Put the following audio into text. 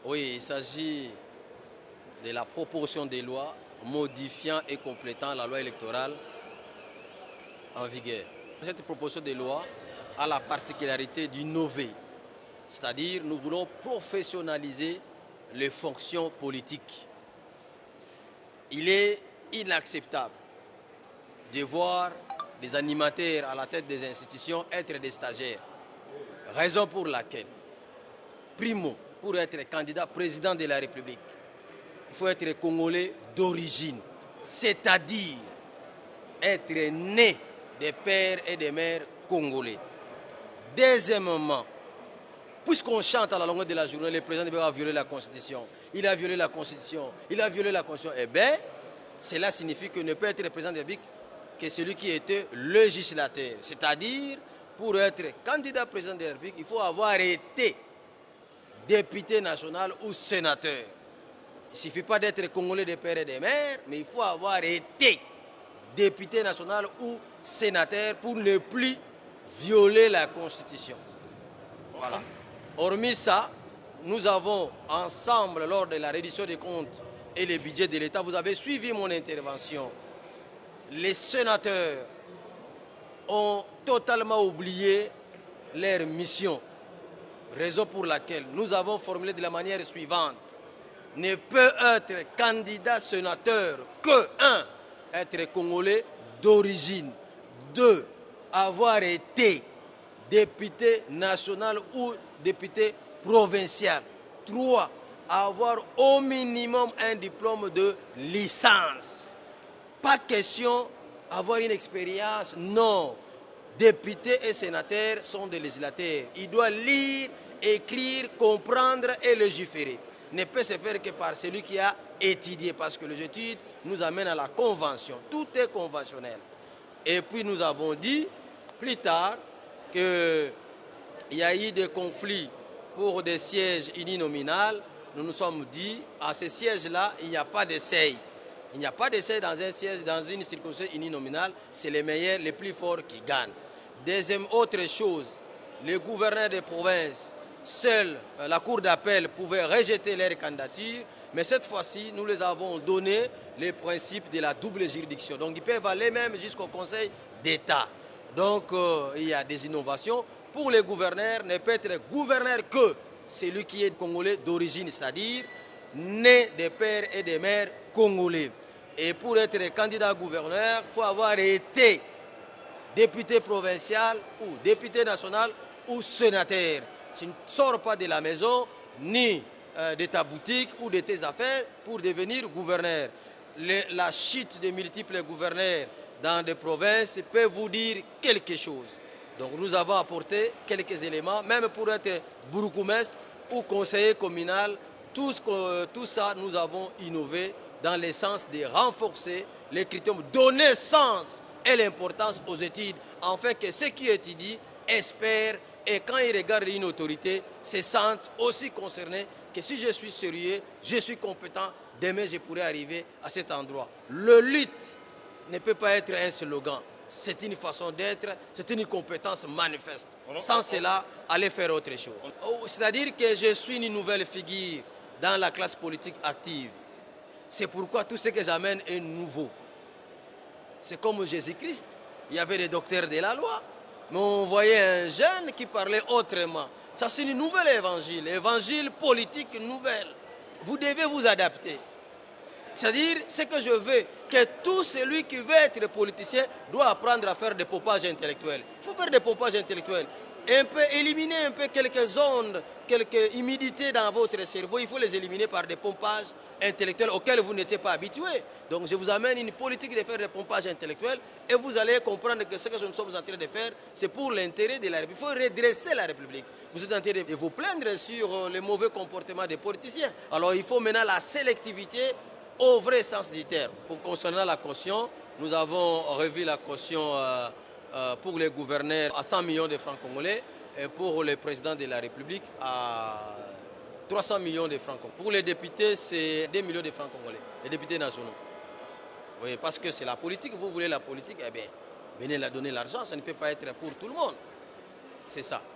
Oui, il s'agit de la proposition des lois modifiant et complétant la loi électorale en vigueur. Cette proposition de loi a la particularité d'innover, c'est-à-dire nous voulons professionnaliser les fonctions politiques. Il est inacceptable de voir des animateurs à la tête des institutions être des stagiaires. Raison pour laquelle, primo, pour être candidat président de la République, il faut être congolais d'origine, c'est-à-dire être né des pères et des mères congolais. Deuxièmement, puisqu'on chante à la longueur de la journée, le président a violé la Constitution, il a violé la Constitution, il a violé la Constitution, eh bien, cela signifie que ne peut être président de la République que celui qui était législateur. C'est-à-dire, pour être candidat président de la République, il faut avoir été député national ou sénateur. Il ne suffit pas d'être congolais des pères et des mères, mais il faut avoir été député national ou sénateur pour ne plus violer la Constitution. Voilà. Hormis ça, nous avons ensemble, lors de la reddition des comptes et le budget de l'État, vous avez suivi mon intervention. Les sénateurs ont totalement oublié leur mission. Raison pour laquelle nous avons formulé de la manière suivante. Ne peut être candidat sénateur que 1. Être congolais d'origine. 2. Avoir été député national ou député provincial. 3. Avoir au minimum un diplôme de licence. Pas question d'avoir une expérience, non. Députés et sénateurs sont des législateurs. Ils doivent lire, écrire, comprendre et légiférer. Ne peut se faire que par celui qui a étudié, parce que les études nous amènent à la convention. Tout est conventionnel. Et puis nous avons dit plus tard qu'il y a eu des conflits pour des sièges uninominales. Nous nous sommes dit, à ces sièges-là, il n'y a pas de seuil. Il n'y a pas d'essai dans un siège, dans une circonscription uninominale, c'est les meilleurs, les plus forts qui gagnent. Deuxième autre chose, les gouverneurs des provinces, seule la cour d'appel pouvait rejeter leur candidature, mais cette fois-ci, nous les avons donné les principes de la double juridiction. Donc ils peuvent aller même jusqu'au Conseil d'État. Donc il y a des innovations. Pour les gouverneurs, ne peut être gouverneur que celui qui est congolais d'origine, c'est-à-dire né des pères et des mères congolais. Et pour être candidat gouverneur, il faut avoir été député provincial ou député national ou sénateur. Tu ne sors pas de la maison ni de ta boutique ou de tes affaires pour devenir gouverneur. La chute de multiples gouverneurs dans des provinces peut vous dire quelque chose. Donc nous avons apporté quelques éléments, même pour être bourgmestre ou conseiller communal. Tout ça, nous avons innové dans le sens de renforcer les critères, donner sens et l'importance aux études, afin que ceux qui étudient espèrent et quand ils regardent une autorité, se sentent aussi concernés que si je suis sérieux, je suis compétent, demain je pourrai arriver à cet endroit. Le lutte ne peut pas être un slogan, c'est une façon d'être, c'est une compétence manifeste. Sans cela, aller faire autre chose. C'est-à-dire que je suis une nouvelle figure dans la classe politique active. C'est pourquoi tout ce que j'amène est nouveau. C'est comme Jésus-Christ. Il y avait des docteurs de la loi, mais on voyait un jeune qui parlait autrement. Ça, c'est une nouvelle évangile, évangile politique nouvelle. Vous devez vous adapter. C'est-à-dire, ce que je veux, que tout celui qui veut être politicien doit apprendre à faire des pompages intellectuels. Il faut faire des pompages intellectuels. Éliminer un peu quelques ondes, quelques humidités dans votre cerveau, il faut les éliminer par des pompages intellectuels auxquels vous n'étiez pas habitués. Donc je vous amène une politique de faire des pompages intellectuels et vous allez comprendre que ce que nous sommes en train de faire, c'est pour l'intérêt de la République. Il faut redresser la République. Vous êtes en train de vous plaindre sur le mauvais comportement des politiciens. Alors il faut maintenant la sélectivité au vrai sens du terme. Pour concernant la caution, nous avons revu la caution pour les gouverneurs à 100 millions de francs congolais et pour le président de la République à 300 millions de francs congolais. Pour les députés, c'est 2 millions de francs congolais, les députés nationaux. Oui, parce que c'est la politique, vous voulez la politique, eh bien, venez la donner l'argent, ça ne peut pas être pour tout le monde. C'est ça.